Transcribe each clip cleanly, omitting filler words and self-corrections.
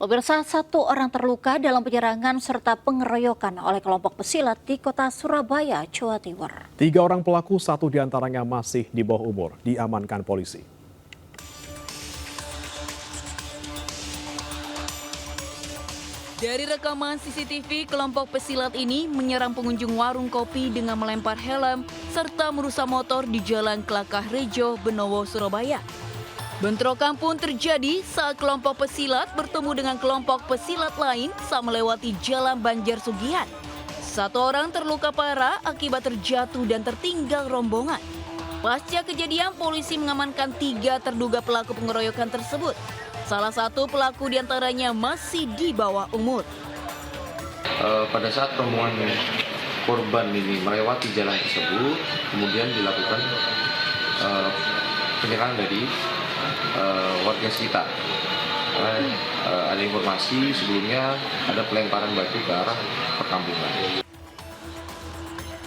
Pemirsa, satu orang terluka dalam penyerangan serta pengeroyokan oleh kelompok pesilat di kota Surabaya, Jawa Timur. 3 orang pelaku, 1 diantaranya masih di bawah umur, diamankan polisi. Dari rekaman CCTV, kelompok pesilat ini menyerang pengunjung warung kopi dengan melempar helm serta merusak motor di Jalan Kelakah Rejo, Benowo, Surabaya. Bentrokan pun terjadi saat kelompok pesilat bertemu dengan kelompok pesilat lain saat melewati Jalan Banjar Sugihan. 1 orang terluka parah akibat terjatuh dan tertinggal rombongan. Pasca kejadian, polisi mengamankan 3 terduga pelaku pengeroyokan tersebut. Salah satu pelaku diantaranya masih di bawah umur. Pada saat rombongan korban ini melewati jalan tersebut, kemudian dilakukan penyerangan dari warga sekitar. Ada informasi sebelumnya ada pelemparan batu ke arah perkampungan.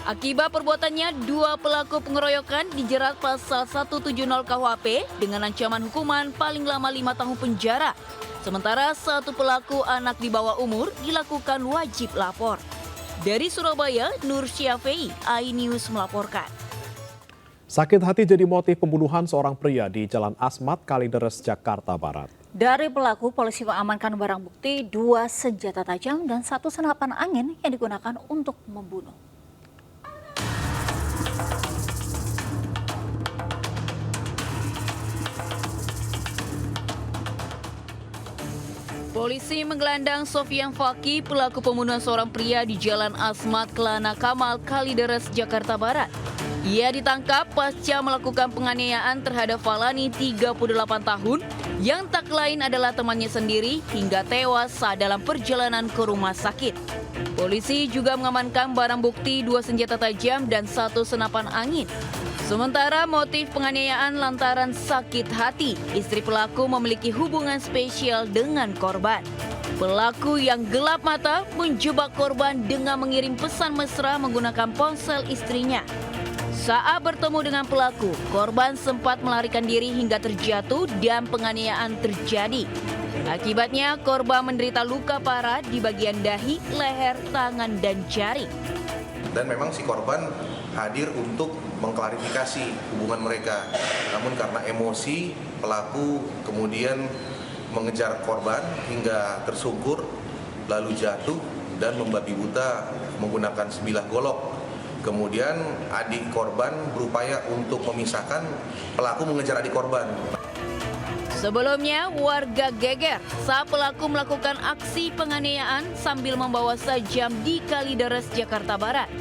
Akibat perbuatannya, 2 pelaku pengeroyokan dijerat pasal 170 KUHP dengan ancaman hukuman paling lama 5 tahun penjara. Sementara 1 pelaku anak di bawah umur dilakukan wajib lapor. Dari Surabaya, Nur Syafi'i, iNews melaporkan. Sakit hati jadi motif pembunuhan seorang pria di Jalan Asmat, Kalideres, Jakarta Barat. Dari pelaku, polisi mengamankan barang bukti 2 senjata tajam dan 1 senapan angin yang digunakan untuk membunuh. Polisi menggelandang Sofian Faki, pelaku pembunuhan seorang pria di Jalan Asmat, Kelana Kamal, Kalideres, Jakarta Barat. Ia ditangkap pasca melakukan penganiayaan terhadap Falani, 38 tahun, yang tak lain adalah temannya sendiri hingga tewas saat dalam perjalanan ke rumah sakit. Polisi juga mengamankan barang bukti 2 senjata tajam dan 1 senapan angin. Sementara motif penganiayaan lantaran sakit hati, istri pelaku memiliki hubungan spesial dengan korban. Pelaku yang gelap mata menjebak korban dengan mengirim pesan mesra menggunakan ponsel istrinya. Saat bertemu dengan pelaku, korban sempat melarikan diri hingga terjatuh dan penganiayaan terjadi. Akibatnya, korban menderita luka parah di bagian dahi, leher, tangan, dan jari. Dan memang si korban hadir untuk mengklarifikasi hubungan mereka. Namun karena emosi, pelaku kemudian mengejar korban hingga tersungkur, lalu jatuh dan membabi buta menggunakan sebilah golok. Kemudian adik korban berupaya untuk memisahkan, pelaku mengejar adik korban. Sebelumnya, warga geger saat pelaku melakukan aksi penganiayaan sambil membawa sajam di Kalideres, Jakarta Barat.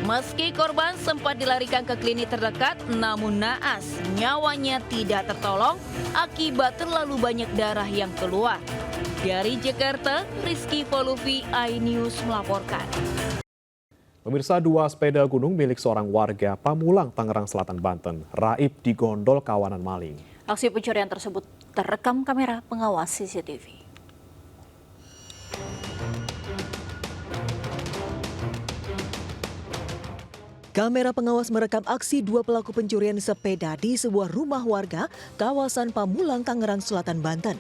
Meski korban sempat dilarikan ke klinik terdekat, namun naas nyawanya tidak tertolong akibat terlalu banyak darah yang keluar. Dari Jakarta, Rizky Voluvi, iNews melaporkan. Pemirsa, 2 sepeda gunung milik seorang warga Pamulang, Tangerang Selatan, Banten, raib digondol kawanan maling. Aksi pencurian tersebut terekam kamera pengawas CCTV. Kamera pengawas merekam aksi 2 pelaku pencurian sepeda di sebuah rumah warga kawasan Pamulang, Tangerang Selatan, Banten.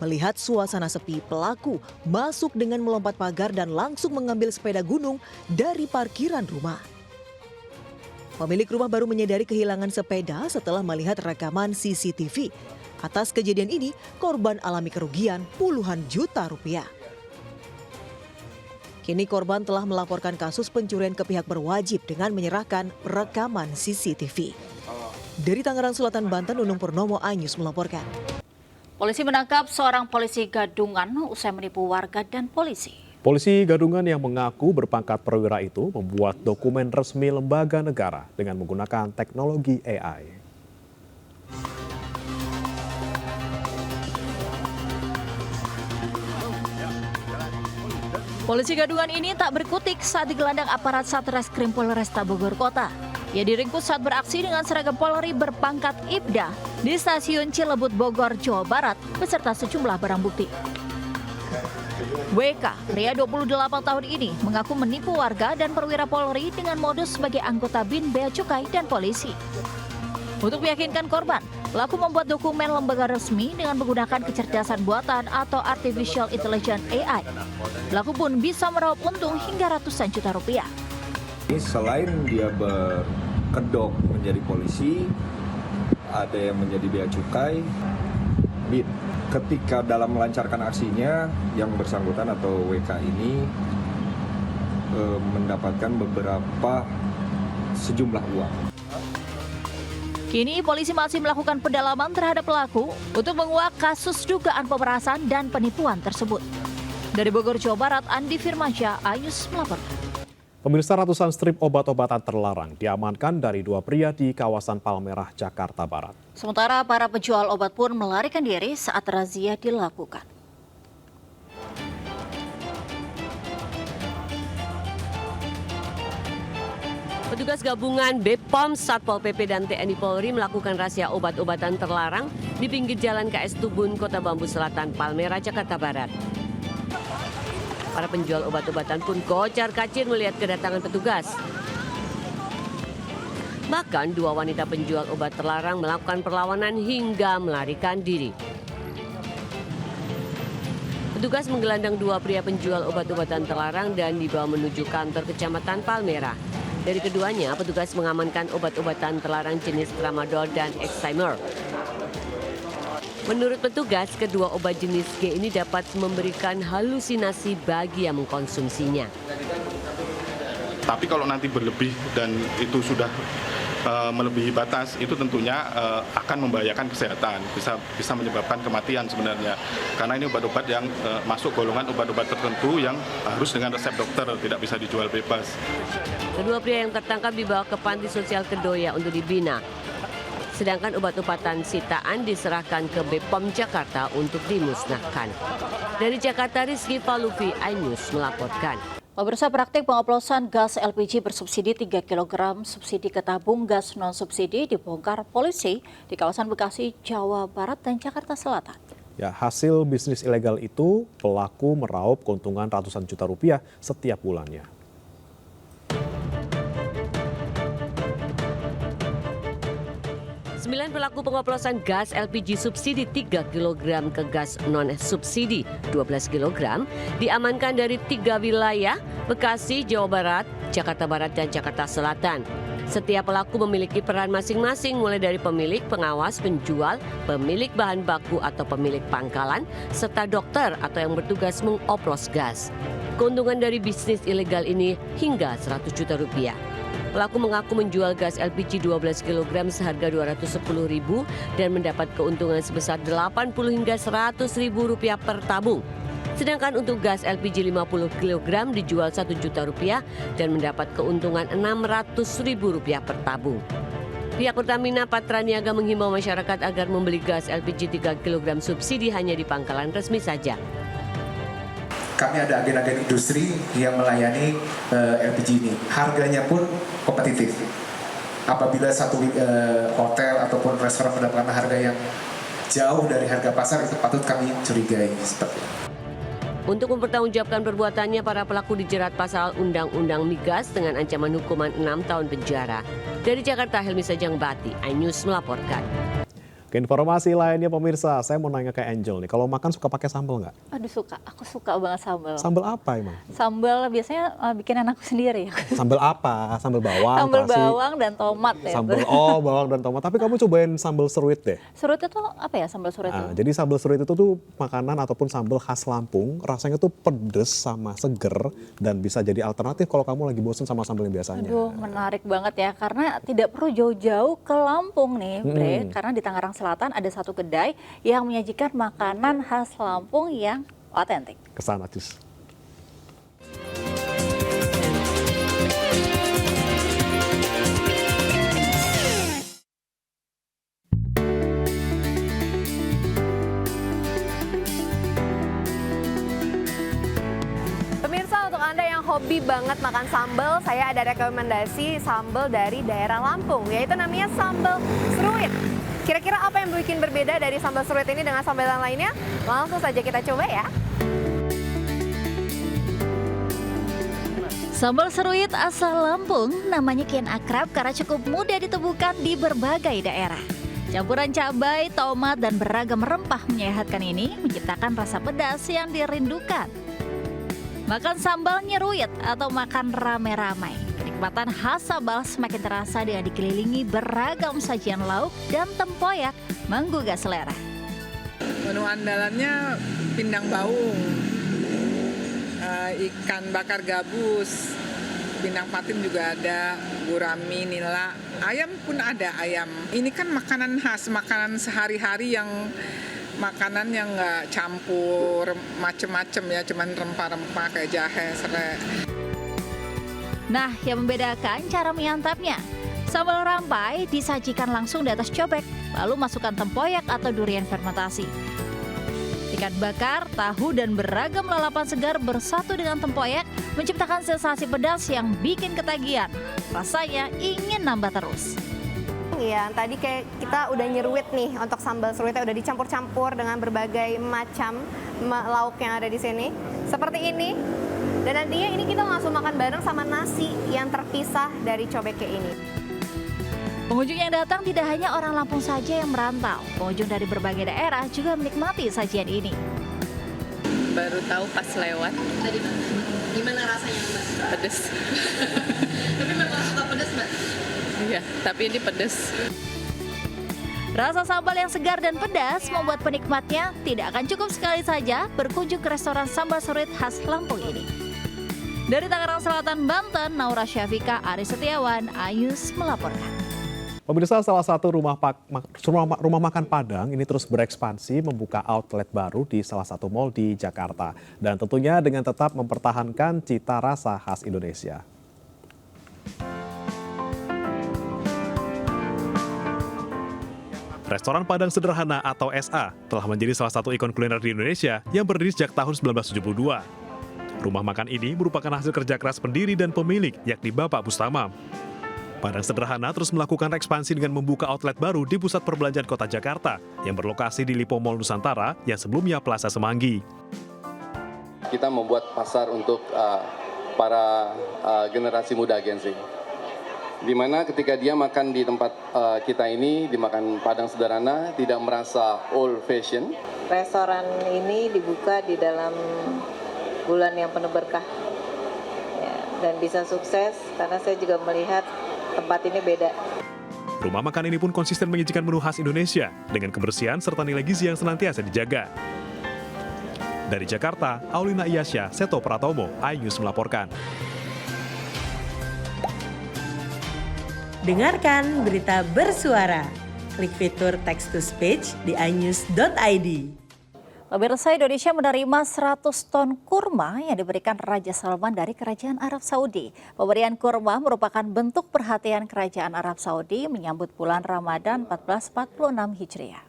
Melihat suasana sepi, pelaku masuk dengan melompat pagar dan langsung mengambil sepeda gunung dari parkiran rumah. Pemilik rumah baru menyadari kehilangan sepeda setelah melihat rekaman CCTV. Atas kejadian ini, korban alami kerugian puluhan juta rupiah. Kini korban telah melaporkan kasus pencurian ke pihak berwajib dengan menyerahkan rekaman CCTV. Dari Tangerang Selatan, Banten, Unung Purnomo, iNews melaporkan. Polisi menangkap seorang polisi gadungan usai menipu warga dan polisi. Polisi gadungan yang mengaku berpangkat perwira itu membuat dokumen resmi lembaga negara dengan menggunakan teknologi AI. Polisi gadungan ini tak berkutik saat digelandang aparat Satreskrim Polresta Bogor Kota. Ia diringkus saat beraksi dengan seragam Polri berpangkat Ibda di stasiun Cilebut, Bogor, Jawa Barat beserta sejumlah barang bukti. WK, pria 28 tahun ini, mengaku menipu warga dan perwira Polri dengan modus sebagai anggota BIN Bea Cukai dan polisi. Untuk meyakinkan korban, pelaku membuat dokumen lembaga resmi dengan menggunakan kecerdasan buatan atau artificial intelligence AI. Pelaku pun bisa meraup untung hingga ratusan juta rupiah. Selain dia berkedok menjadi polisi, ada yang menjadi bea cukai, BIN. Ketika dalam melancarkan aksinya, yang bersangkutan atau WK ini mendapatkan beberapa sejumlah uang. Kini polisi masih melakukan pendalaman terhadap pelaku untuk menguak kasus dugaan pemerasan dan penipuan tersebut. Dari Bogor, Jawa Barat, Andi Firmansyah, iNews melaporkan. Pemirsa, ratusan strip obat-obatan terlarang diamankan dari 2 pria di kawasan Palmerah, Jakarta Barat. Sementara para penjual obat pun melarikan diri saat razia dilakukan. Petugas gabungan BPOM, Satpol PP dan TNI Polri melakukan razia obat-obatan terlarang di pinggir Jalan KS Tubun, Kota Bambu Selatan, Palmerah, Jakarta Barat. Para penjual obat-obatan pun kocar-kacir melihat kedatangan petugas. Bahkan 2 wanita penjual obat terlarang melakukan perlawanan hingga melarikan diri. Petugas menggelandang 2 pria penjual obat-obatan terlarang dan dibawa menuju kantor Kecamatan Palmerah. Dari keduanya, petugas mengamankan obat-obatan terlarang jenis Tramadol dan Excimer. Menurut petugas, kedua obat jenis G ini dapat memberikan halusinasi bagi yang mengkonsumsinya. Tapi kalau nanti berlebih dan itu sudah melebihi batas, itu tentunya akan membahayakan kesehatan, bisa menyebabkan kematian sebenarnya. Karena ini obat-obat yang masuk golongan obat-obat tertentu yang harus dengan resep dokter, tidak bisa dijual bebas. Kedua pria yang tertangkap dibawa ke Panti Sosial Kedoya untuk dibina. Sedangkan obat-obatan sitaan diserahkan ke BPOM Jakarta untuk dimusnahkan. Dari Jakarta, Rizky Falufi, iNews melaporkan. Pemirsa, praktik pengoplosan gas LPG bersubsidi 3 kg subsidi ke tabung gas non-subsidi dibongkar polisi di kawasan Bekasi, Jawa Barat dan Jakarta Selatan. Ya, hasil bisnis ilegal itu pelaku meraup keuntungan ratusan juta rupiah setiap bulannya. Sembilan pelaku pengoplosan gas LPG subsidi 3 kg ke gas non-subsidi 12 kg diamankan dari 3 wilayah, Bekasi, Jawa Barat, Jakarta Barat, dan Jakarta Selatan. Setiap pelaku memiliki peran masing-masing mulai dari pemilik, pengawas, penjual, pemilik bahan baku atau pemilik pangkalan, serta dokter atau yang bertugas mengoplos gas. Keuntungan dari bisnis ilegal ini hingga 100 juta rupiah. Pelaku mengaku menjual gas LPG 12 kg seharga Rp210.000 dan mendapat keuntungan sebesar Rp80 hingga Rp100.000 per tabung. Sedangkan untuk gas LPG 50 kg dijual Rp1 juta dan mendapat keuntungan Rp600.000 per tabung. Pihak Pertamina Patraniaga menghimbau masyarakat agar membeli gas LPG 3 kg subsidi hanya di pangkalan resmi saja. Kami ada agen-agen industri yang melayani LPG ini. Harganya pun kompetitif. Apabila satu hotel ataupun restoran mendapatkan harga yang jauh dari harga pasar, itu patut kami curigai seperti itu. Untuk mempertanggungjawabkan perbuatannya, para pelaku dijerat pasal Undang-Undang Migas dengan ancaman hukuman 6 tahun penjara. Dari Jakarta, Helmi Sajangbati, iNews melaporkan. Ke informasi lainnya pemirsa, saya mau nanya ke Angel nih, kalau makan suka pakai sambal nggak? Aduh suka, aku suka banget sambal. Sambal apa emang? Sambal biasanya bikinan aku sendiri. Sambal apa? Sambal bawang? Sambal terasi? bawang dan tomat ya. Sambal, bawang dan tomat. Tapi kamu cobain sambal seruit deh. Seruit itu apa ya sambal seruit itu? Jadi sambal seruit itu tuh makanan ataupun sambal khas Lampung. Rasanya tuh pedes sama seger dan bisa jadi alternatif kalau kamu lagi bosen sama sambal yang biasanya. Aduh menarik banget ya, karena tidak perlu jauh-jauh ke Lampung nih Bre. Karena di Tangerang Selatan ada satu kedai yang menyajikan makanan khas Lampung yang otentik. Kesana cus. Pemirsa, untuk Anda yang hobi banget makan sambal, saya ada rekomendasi sambal dari daerah Lampung, yaitu namanya sambal seruit. Kira-kira apa yang bikin berbeda dari sambal seruit ini dengan sambal yang lainnya? Langsung saja kita coba ya. Sambal seruit asal Lampung namanya kian akrab karena cukup mudah ditemukan di berbagai daerah. Campuran cabai, tomat, dan beragam rempah menyehatkan ini menciptakan rasa pedas yang dirindukan. Makan sambal nyeruit atau makan rame-ramai. Kenikmatan khas sambal semakin terasa dengan dikelilingi beragam sajian lauk dan tempoyak menggugah selera. Menu andalannya pindang baung, ikan bakar gabus, pindang patin juga ada, gurami, nila, ayam pun ada ayam. Ini kan makanan khas, makanan sehari-hari yang makanan yang nggak campur macem-macem ya, cuman rempah-rempah kayak jahe, serai. Nah, yang membedakan cara menyantapnya. Sambal rampai disajikan langsung di atas cobek, lalu masukkan tempoyak atau durian fermentasi. Ikan bakar, tahu, dan beragam lalapan segar bersatu dengan tempoyak menciptakan sensasi pedas yang bikin ketagihan. Rasanya ingin nambah terus. Iya, tadi kayak kita udah nyeruit nih untuk sambal seruitnya udah dicampur-campur dengan berbagai macam lauk yang ada di sini. Seperti ini. Dan nantinya ini kita langsung makan bareng sama nasi yang terpisah dari cobeknya ini. Pengunjung yang datang tidak hanya orang Lampung saja yang merantau. Pengunjung dari berbagai daerah juga menikmati sajian ini. Baru tahu pas lewat. Tadi Mbak, gimana rasanya Mbak? Pedes. Tapi memang suka pedas Mbak? Iya, tapi ini pedes. Rasa sambal yang segar dan pedas membuat penikmatnya tidak akan cukup sekali saja berkunjung ke restoran sambal seruit khas Lampung ini. Dari Tangerang Selatan, Banten, Naura Syafika, Ari Setiawan, Ayus melaporkan. Pemirsa, salah satu rumah makan Padang ini terus berekspansi membuka outlet baru di salah satu mal di Jakarta. Dan tentunya dengan tetap mempertahankan cita rasa khas Indonesia. Restoran Padang Sederhana atau SA telah menjadi salah satu ikon kuliner di Indonesia yang berdiri sejak tahun 1972. Rumah makan ini merupakan hasil kerja keras pendiri dan pemilik, yakni Bapak Bustamam. Padang Sederhana terus melakukan ekspansi dengan membuka outlet baru di pusat perbelanjaan kota Jakarta yang berlokasi di Lipo Mall Nusantara yang sebelumnya Plaza Semanggi. Kita membuat pasar untuk para generasi muda Gen Z. Di mana ketika dia makan di tempat kita ini, dimakan Padang Sederhana, tidak merasa old fashion. Restoran ini dibuka di dalam bulan yang penuh berkah. Ya, dan bisa sukses karena saya juga melihat tempat ini beda. Rumah makan ini pun konsisten menyajikan menu khas Indonesia dengan kebersihan serta nilai gizi yang senantiasa dijaga. Dari Jakarta, Aulina Iyasya, Seto Pratomo, iNews melaporkan. Dengarkan berita bersuara. Klik fitur text to speech di inews.id. Pemirsa, Indonesia menerima 100 ton kurma yang diberikan Raja Salman dari Kerajaan Arab Saudi. Pemberian kurma merupakan bentuk perhatian Kerajaan Arab Saudi menyambut bulan Ramadan 1446 Hijriah.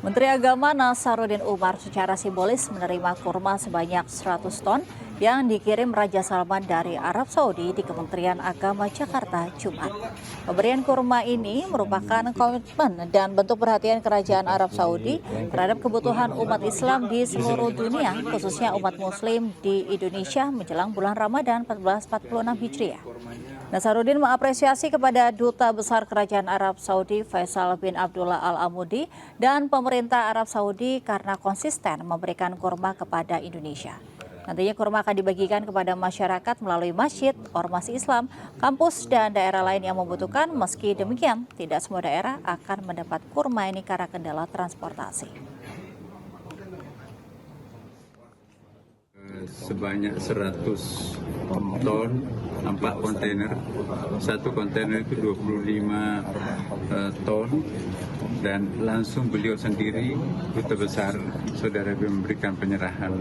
Menteri Agama Nasaruddin Umar secara simbolis menerima kurma sebanyak 100 ton yang dikirim Raja Salman dari Arab Saudi di Kementerian Agama Jakarta Jumat. Pemberian kurma ini merupakan komitmen dan bentuk perhatian Kerajaan Arab Saudi terhadap kebutuhan umat Islam di seluruh dunia, khususnya umat Muslim di Indonesia menjelang bulan Ramadan 1446 Hijriah. Nasaruddin mengapresiasi kepada Duta Besar Kerajaan Arab Saudi Faisal bin Abdullah Al-Amudi dan pemerintah Arab Saudi karena konsisten memberikan kurma kepada Indonesia. Nantinya kurma akan dibagikan kepada masyarakat melalui masjid, ormas Islam, kampus, dan daerah lain yang membutuhkan. Meski demikian, tidak semua daerah akan mendapat kurma ini karena kendala transportasi. Sebanyak 100 ton, 4 kontainer. Satu kontainer itu 25 ton. Dan langsung beliau sendiri, Duta Besar Saudi Arabia memberikan penyerahan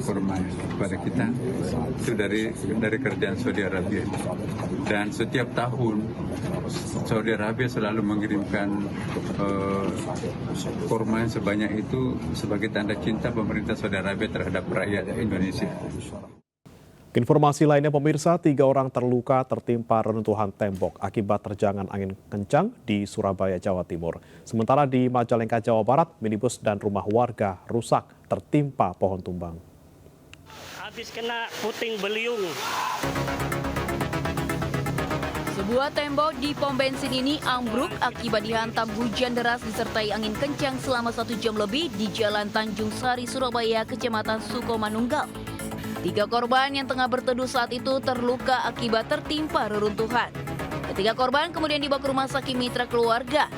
kurma kepada kita. Itu dari kerajaan Saudi Arabia. Dan setiap tahun Saudi Arabia selalu mengirimkan kurma sebanyak itu sebagai tanda cinta pemerintah Saudi Arabia terhadap rakyat Indonesia. Informasi lainnya pemirsa, 3 orang terluka tertimpa reruntuhan tembok akibat terjangan angin kencang di Surabaya, Jawa Timur. Sementara di Majalengka, Jawa Barat, minibus dan rumah warga rusak tertimpa pohon tumbang. habis kena puting beliung. Sebuah tembok di pom bensin ini ambruk akibat dihantam hujan deras disertai angin kencang selama 1 jam lebih di Jalan Tanjung Sari, Surabaya, Kecamatan Sukomanunggal. 3 korban yang tengah berteduh saat itu terluka akibat tertimpa reruntuhan. Ketiga korban kemudian dibawa ke rumah sakit mitra keluarga.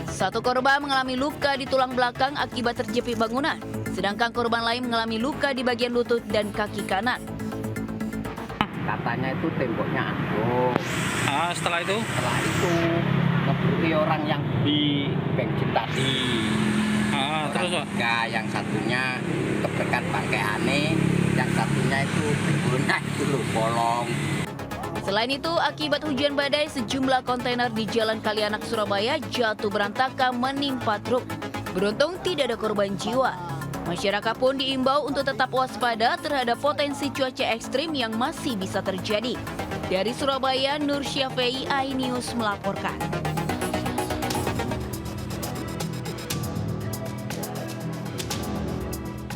1 korban mengalami luka di tulang belakang akibat terjepit bangunan, sedangkan korban lain mengalami luka di bagian lutut dan kaki kanan. Katanya itu temboknya ambruk. Setelah itu ngebruki orang yang di bensin tadi. Terus yang satunya kebekat pakai aneh, yang satunya itu pinggulnya itu bolong. Selain itu, akibat hujan badai, sejumlah kontainer di Jalan Kalianak, Surabaya jatuh berantakan menimpa truk. Beruntung tidak ada korban jiwa. Masyarakat pun diimbau untuk tetap waspada terhadap potensi cuaca ekstrim yang masih bisa terjadi. Dari Surabaya, Nur Syafei, iNews melaporkan.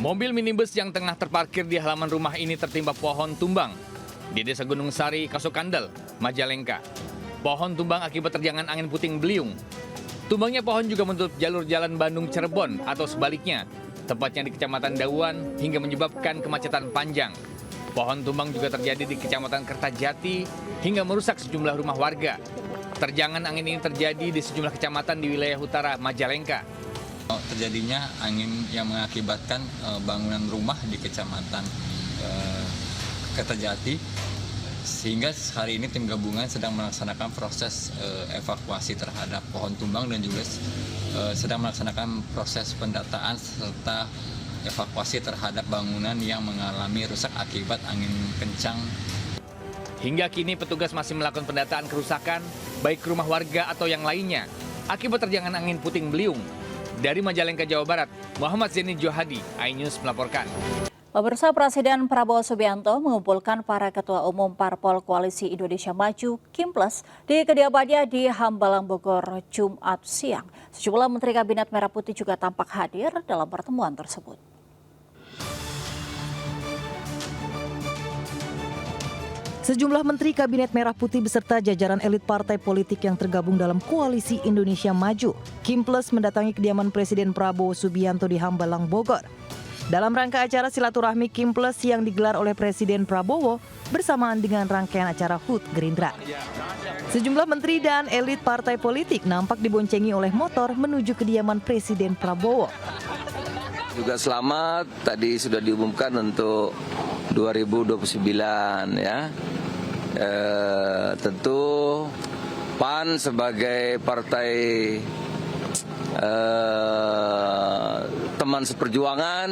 Mobil minibus yang tengah terparkir di halaman rumah ini tertimpa pohon tumbang di Desa Gunung Sari, Kasokandel, Majalengka. Pohon tumbang akibat terjangan angin puting beliung. Tumbangnya pohon juga menutup jalur jalan Bandung-Cirebon atau sebaliknya, tepatnya di Kecamatan Dauan, hingga menyebabkan kemacetan panjang. Pohon tumbang juga terjadi di Kecamatan Kertajati hingga merusak sejumlah rumah warga. Terjangan angin ini terjadi di sejumlah kecamatan di wilayah utara Majalengka. Terjadinya angin yang mengakibatkan bangunan rumah di Kecamatan Kertajati, sehingga hari ini tim gabungan sedang melaksanakan proses evakuasi terhadap pohon tumbang dan juga sedang melaksanakan proses pendataan serta evakuasi terhadap bangunan yang mengalami rusak akibat angin kencang. Hingga kini petugas masih melakukan pendataan kerusakan, baik rumah warga atau yang lainnya, akibat terjangan angin puting beliung. Dari Majalengka, Jawa Barat, Muhammad Zaini Johadi, iNews melaporkan. Pemirsa, Presiden Prabowo Subianto mengumpulkan para ketua umum Parpol Koalisi Indonesia Maju (KIMPLES) di kediamannya di Hambalang, Bogor, Jumat siang. Sejumlah Menteri Kabinet Merah Putih juga tampak hadir dalam pertemuan tersebut. Sejumlah Menteri Kabinet Merah Putih beserta jajaran elit partai politik yang tergabung dalam Koalisi Indonesia Maju (KIMPLES) mendatangi kediaman Presiden Prabowo Subianto di Hambalang, Bogor. Dalam rangka acara silaturahmi KIMPLES yang digelar oleh Presiden Prabowo bersamaan dengan rangkaian acara HUT Gerindra. Sejumlah menteri dan elit partai politik nampak diboncengi oleh motor menuju kediaman Presiden Prabowo. Juga selamat, tadi sudah diumumkan untuk 2029 ya. Tentu PAN sebagai partai teman seperjuangan,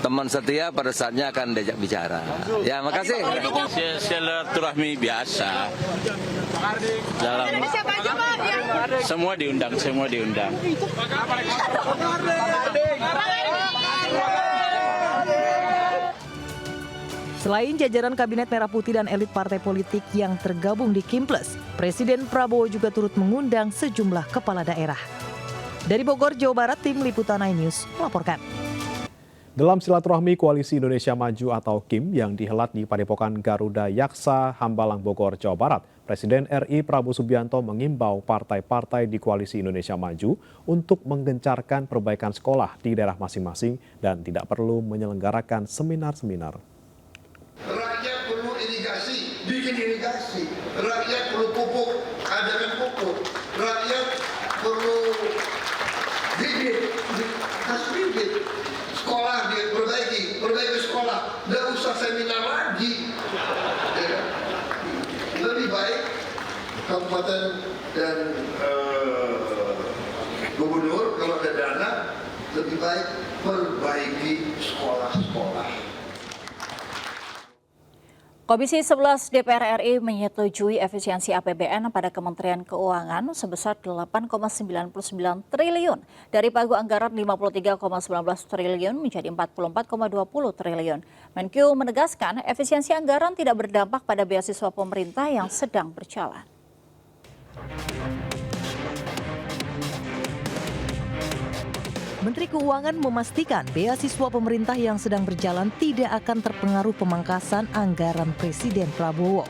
teman setia pada saatnya akan diajak bicara. Ya, makasih. Silaturahmi biasa. Semua diundang. Selain jajaran Kabinet Merah Putih dan elit partai politik yang tergabung di KIMPLES, Presiden Prabowo juga turut mengundang sejumlah kepala daerah. Dari Bogor, Jawa Barat, tim Liputan iNews melaporkan. Dalam silaturahmi Koalisi Indonesia Maju atau KIM yang dihelat di Padepokan Garuda Yaksa, Hambalang, Bogor, Jawa Barat, Presiden RI Prabowo Subianto mengimbau partai-partai di Koalisi Indonesia Maju untuk menggencarkan perbaikan sekolah di daerah masing-masing dan tidak perlu menyelenggarakan seminar-seminar. Rakyat perlu irigasi, bikin irigasi. Rakyat perlu pupuk, adakan pupuk. Rakyat perlu bibit, kasih bibit. Sekolah diperbaiki, perbaiki sekolah. Tidak usah seminar lagi. Ya. Lebih baik kabupaten dan gubernur kalau ada dana, lebih baik perbaiki sekolah-sekolah. Komisi 11 DPR RI menyetujui efisiensi APBN pada Kementerian Keuangan sebesar 8,99 triliun dari pagu anggaran 53,19 triliun menjadi 44,20 triliun. Menkyu menegaskan efisiensi anggaran tidak berdampak pada beasiswa pemerintah yang sedang berjalan. Menteri Keuangan memastikan beasiswa pemerintah yang sedang berjalan tidak akan terpengaruh pemangkasan anggaran Presiden Prabowo.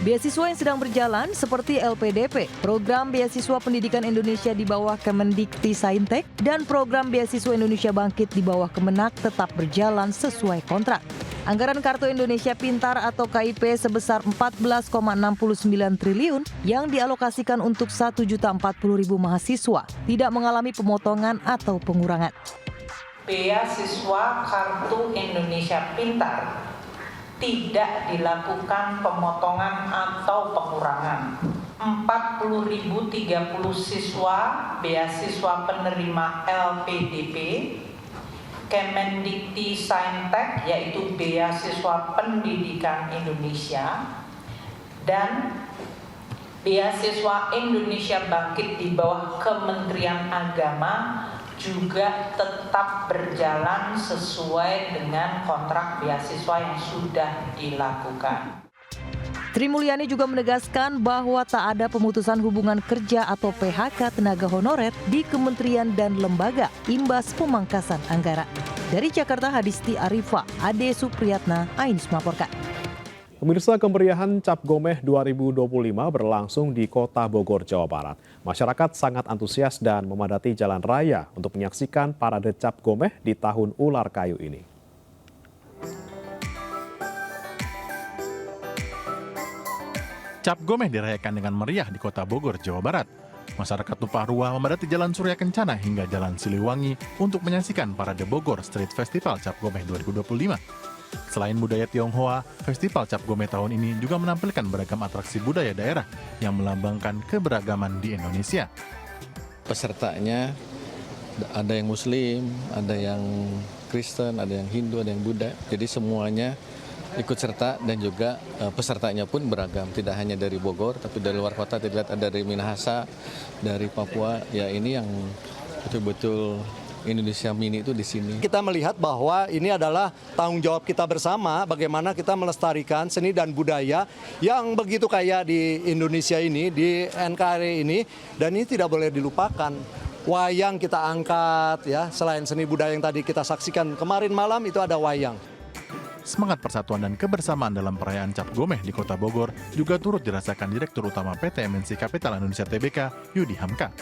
Beasiswa yang sedang berjalan seperti LPDP, Program Beasiswa Pendidikan Indonesia di bawah Kemendikti-Saintek, dan Program Beasiswa Indonesia Bangkit di bawah Kemenak tetap berjalan sesuai kontrak. Anggaran Kartu Indonesia Pintar atau KIP sebesar 14,69 triliun yang dialokasikan untuk 1.040.000 mahasiswa tidak mengalami pemotongan atau pengurangan. Beasiswa Kartu Indonesia Pintar tidak dilakukan pemotongan atau pengurangan. 40.030 siswa beasiswa penerima LPDP, Kemendikti-Saintek yaitu Beasiswa Pendidikan Indonesia, dan Beasiswa Indonesia Bangkit di bawah Kementerian Agama juga tetap berjalan sesuai dengan kontrak beasiswa yang sudah dilakukan. Sri Mulyani juga menegaskan bahwa tak ada pemutusan hubungan kerja atau PHK tenaga honorer di kementerian dan lembaga imbas pemangkasan anggaran. Dari Jakarta, Hadisti Arifa, Ade Supriyatna, Ainus melaporkan. Pemirsa, kemeriahan Cap Gomeh 2025 berlangsung di Kota Bogor, Jawa Barat. Masyarakat sangat antusias dan memadati jalan raya untuk menyaksikan parade Cap Gomeh di tahun ular kayu ini. Cap Gomeh dirayakan dengan meriah di Kota Bogor, Jawa Barat. Masyarakat tumpah ruah memadati Jalan Surya Kencana hingga Jalan Siliwangi untuk menyaksikan parade Bogor Street Festival Cap Gomeh 2025. Selain budaya Tionghoa, Festival Cap Gomeh tahun ini juga menampilkan beragam atraksi budaya daerah yang melambangkan keberagaman di Indonesia. Pesertanya ada yang Muslim, ada yang Kristen, ada yang Hindu, ada yang Buddha. Jadi semuanya ikut serta dan juga pesertanya pun beragam, tidak hanya dari Bogor tapi dari luar kota, terlihat ada dari Minahasa, dari Papua. Ya ini yang betul-betul Indonesia Mini itu di sini. Kita melihat bahwa ini adalah tanggung jawab kita bersama bagaimana kita melestarikan seni dan budaya yang begitu kaya di Indonesia ini, di NKRI ini, dan ini tidak boleh dilupakan. Wayang kita angkat ya, selain seni budaya yang tadi kita saksikan kemarin malam itu ada wayang. Semangat persatuan dan kebersamaan dalam perayaan Cap Gomeh di Kota Bogor juga turut dirasakan Direktur Utama PT MNC Capital Indonesia Tbk, Yudi Hamka.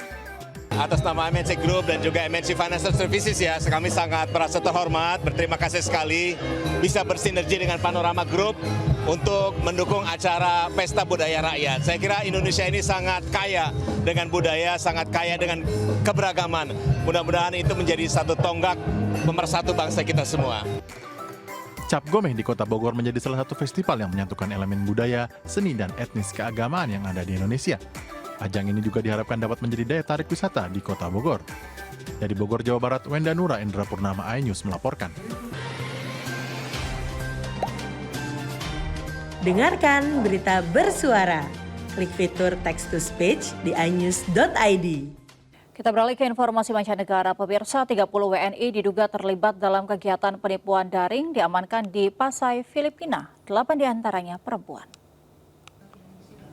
Atas nama MNC Group dan juga MNC Financial Services ya, kami sangat merasa terhormat, berterima kasih sekali bisa bersinergi dengan Panorama Group untuk mendukung acara Pesta Budaya Rakyat. Saya kira Indonesia ini sangat kaya dengan budaya, sangat kaya dengan keberagaman. Mudah-mudahan itu menjadi satu tonggak pemersatu bangsa kita semua. Cap Gomeh di Kota Bogor menjadi salah satu festival yang menyatukan elemen budaya, seni, dan etnis keagamaan yang ada di Indonesia. Ajang ini juga diharapkan dapat menjadi daya tarik wisata di Kota Bogor. Dari Bogor, Jawa Barat, Wenda Nura, Indra Purnama, iNews melaporkan. Dengarkan berita bersuara. Klik fitur text to speech di inews.id. Kita beralih ke informasi mancanegara. Pemirsa, 30 WNI diduga terlibat dalam kegiatan penipuan daring diamankan di Pasay, Filipina. 8 diantaranya perempuan.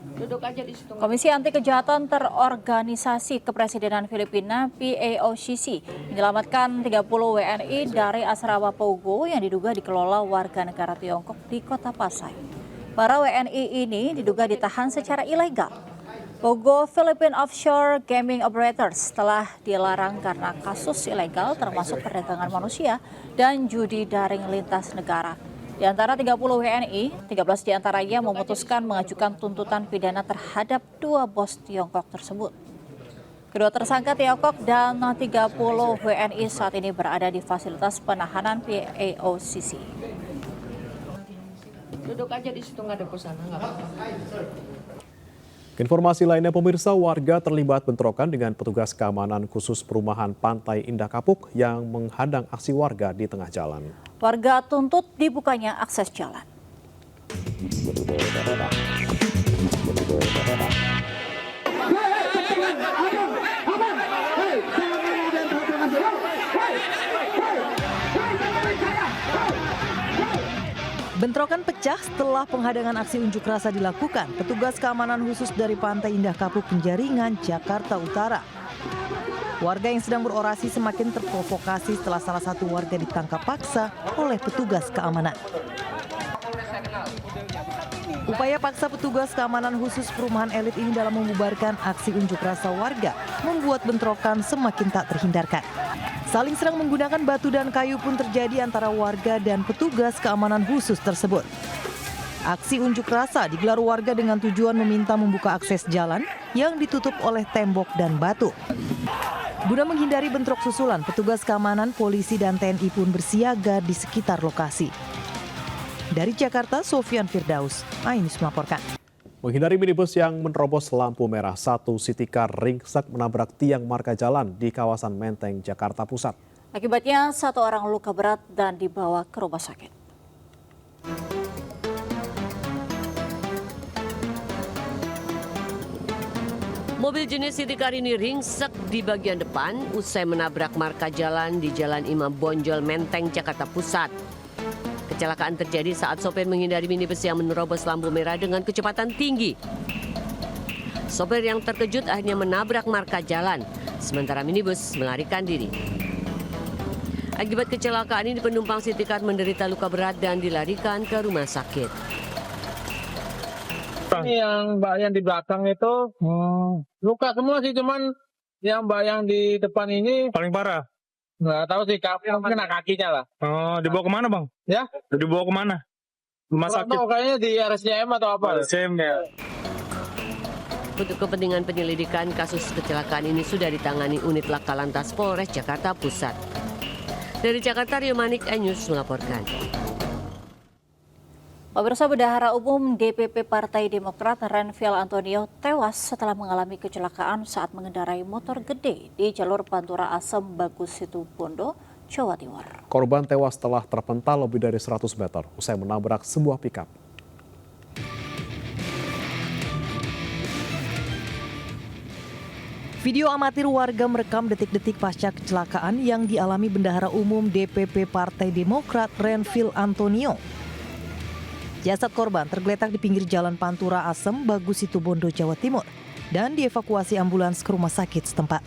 Duduk aja di situ. Komisi Anti Kejahatan Terorganisasi Kepresidenan Filipina PAOCC menyelamatkan 30 WNI dari asrama Pogo yang diduga dikelola warga negara Tiongkok di Kota Pasay. Para WNI ini diduga ditahan secara ilegal. Pogo Philippine Offshore Gaming Operators telah dilarang karena kasus ilegal termasuk perdagangan manusia dan judi daring lintas negara. Di antara 30 WNI, 13 diantaranya memutuskan mengajukan tuntutan pidana terhadap 2 bos Tiongkok tersebut. Kedua tersangka Tiongkok dan 30 WNI saat ini berada di fasilitas penahanan PAOCC. Duduk aja di situ, nggak ada pesanan, nggak apa-apa. Informasi lainnya, pemirsa, warga terlibat bentrokan dengan petugas keamanan khusus perumahan Pantai Indah Kapuk yang menghadang aksi warga di tengah jalan. Warga tuntut dibukanya akses jalan. Bentrokan pecah setelah penghadangan aksi unjuk rasa dilakukan petugas keamanan khusus dari Pantai Indah Kapuk Penjaringan, Jakarta Utara. Warga yang sedang berorasi semakin terprovokasi setelah salah satu warga ditangkap paksa oleh petugas keamanan. Upaya paksa petugas keamanan khusus perumahan elit ini dalam membubarkan aksi unjuk rasa warga membuat bentrokan semakin tak terhindarkan. Saling serang menggunakan batu dan kayu pun terjadi antara warga dan petugas keamanan khusus tersebut. Aksi unjuk rasa digelar warga dengan tujuan meminta membuka akses jalan yang ditutup oleh tembok dan batu. Guna menghindari bentrok susulan, petugas keamanan, polisi, dan TNI pun bersiaga di sekitar lokasi. Dari Jakarta, Sofian Firdaus, iNews melaporkan. Menghindari minibus yang menerobos lampu merah, satu City Car ringsek menabrak tiang marka jalan di kawasan Menteng, Jakarta Pusat. Akibatnya, satu orang luka berat dan dibawa ke rumah sakit. Mobil jenis City Car ini ringsek di bagian depan usai menabrak marka jalan di Jalan Imam Bonjol, Menteng, Jakarta Pusat. Kecelakaan terjadi saat sopir menghindari minibus yang menerobos lampu merah dengan kecepatan tinggi. Sopir yang terkejut akhirnya menabrak marka jalan, sementara minibus melarikan diri. Akibat kecelakaan ini, penumpang City Car menderita luka berat dan dilarikan ke rumah sakit. Ini yang mbak yang di belakang itu luka semua sih, cuman yang mbak yang di depan ini paling parah. Nggak tahu sih, kena kakinya lah. Oh, dibawa kemana bang? Ya? Dibawa kemana? Rumah sakit? Tahu, kayaknya di RSCM atau apa? RSCM ya. Untuk kepentingan penyelidikan kasus kecelakaan ini sudah ditangani unit Laka Lantas Polres Jakarta Pusat. Dari Jakarta, Rio Manik, iNews melaporkan. Pemirsa, Bendahara Umum DPP Partai Demokrat Renvil Antonio tewas setelah mengalami kecelakaan saat mengendarai motor gede di jalur Pantura Asem Bagus Situbondo, Jawa Timur. Korban tewas setelah terpental lebih dari 100 meter usai menabrak sebuah pickup. Video amatir warga merekam detik-detik pasca kecelakaan yang dialami Bendahara Umum DPP Partai Demokrat Renvil Antonio. Jasad korban tergeletak di pinggir jalan Pantura Asem, Bagus Situbondo, Jawa Timur, dan dievakuasi ambulans ke rumah sakit setempat.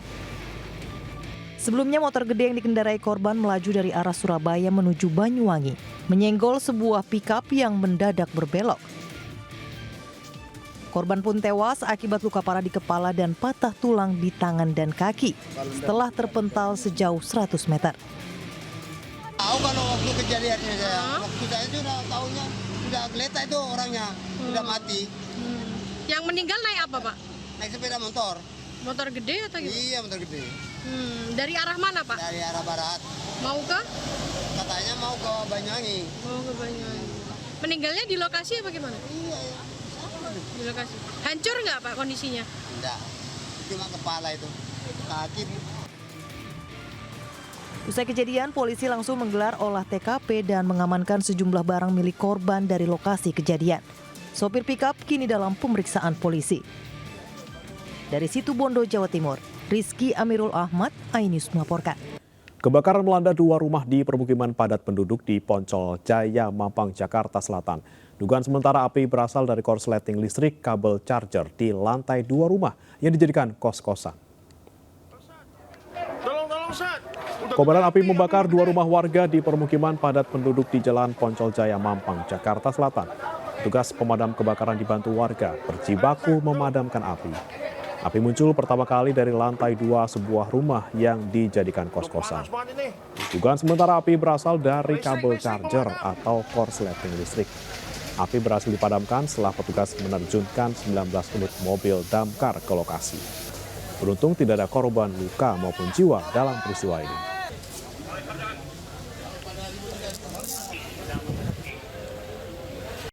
Sebelumnya motor gede yang dikendarai korban melaju dari arah Surabaya menuju Banyuwangi, menyenggol sebuah pickup yang mendadak berbelok. Korban pun tewas akibat luka parah di kepala dan patah tulang di tangan dan kaki setelah terpental sejauh 100 meter. Tahu kalau waktu kejadiannya waktu saya sudah tahunya sudah geletak itu orangnya, sudah mati. Yang meninggal naik apa Pak? Naik sepeda motor. Motor gede atau gimana? Iya, motor gede. Dari arah mana Pak? Dari arah barat. Mau ke? Katanya mau ke Banyuwangi. Mau ke Banyuwangi. Meninggalnya di lokasi apa gimana? Iya. Di lokasi. Hancur nggak Pak kondisinya? Enggak, cuma kepala itu, kaki. Usai kejadian, polisi langsung menggelar olah TKP dan mengamankan sejumlah barang milik korban dari lokasi kejadian. Sopir pickup kini dalam pemeriksaan polisi. Dari Situbondo, Jawa Timur, Rizky Amirul Ahmad, iNews melaporkan. Kebakaran melanda dua rumah di permukiman padat penduduk di Poncol Jaya, Mampang, Jakarta Selatan. Dugaan sementara api berasal dari korsleting listrik kabel charger di lantai 2 rumah yang dijadikan kos-kosan. Kobaran api membakar dua rumah warga di permukiman padat penduduk di Jalan Poncol Jaya, Mampang, Jakarta Selatan. Tugas pemadam kebakaran dibantu warga berjibaku memadamkan api. Api muncul pertama kali dari lantai 2 sebuah rumah yang dijadikan kos-kosan. Dugaan sementara api berasal dari kabel charger atau korsleting listrik. Api berhasil dipadamkan setelah petugas menerjunkan 19 unit mobil damkar ke lokasi. Beruntung tidak ada korban luka maupun jiwa dalam peristiwa ini.